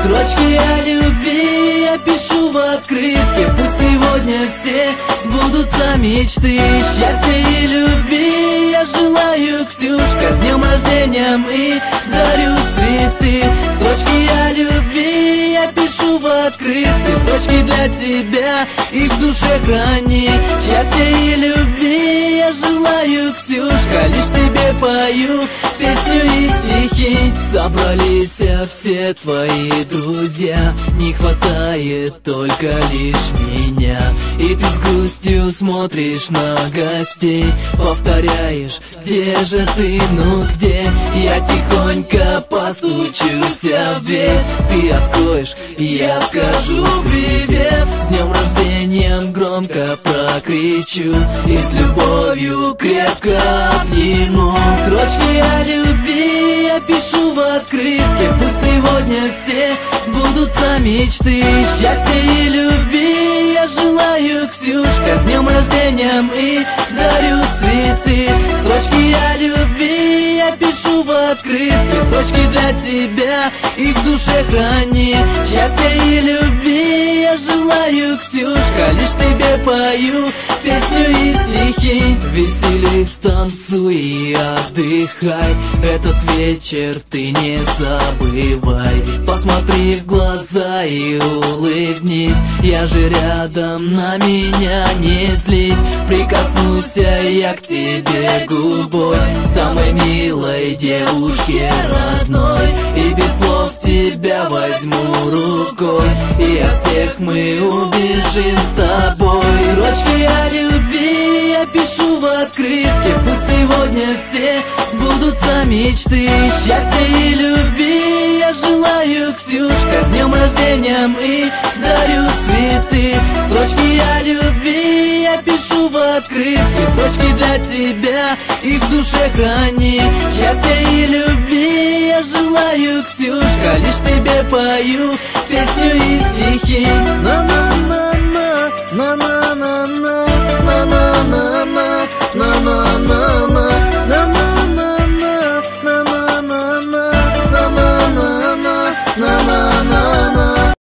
Строчки о любви я пишу в открытке. Пусть сегодня все сбудутся мечты счастья и любви. Я желаю, Ксюшка, с днем рождения и дарю цветы. Строчки о любви я пишу в открытке. Строчки для тебя, их в душе храни. Счастья и любви я желаю, Ксюшка, лишь тебе пою песню и стихи. Собрались все твои друзья, не хватает только лишь меня. И ты с грустью смотришь на гостей, повторяешь: где же ты, ну где? Я тихонько постучусь в дверь, ты откроешь, я скажу привет. С днем рождения громко прокричу и с любовью крепко обниму. Строчки о любви я пишу в открытке. Пусть сегодня все сбудутся мечты счастья и любви. Я желаю, Ксюшка, с днем рождения и дарю цветы. Строчки о любви я пишу в открытке. Строчки для тебя, их в душе храни. Счастья и любви я желаю, Ксюшка, лишь тебе пою песню и стихи. Веселись, танцуй и отдыхай, этот вечер ты не забывай. Посмотри в глаза и улыбнись, я же рядом, на меня не злись. Прикоснусь я к тебе губой, самой милой девушке родной. И без слов тебя возьму рукой, и от всех мы убежим с тобой. Строчки о любви я пишу в открытке. Пусть сегодня все сбудутся мечты счастья и любви. Я желаю, Ксюшка, с днем рождения и дарю цветы. Строчки о любви я пишу в открытке. Строчки для тебя, их в душе храни. Счастья и любви я желаю, Ксюшка, лишь тебе пою песню и стихи. На-на-на-на, на-на-на-на.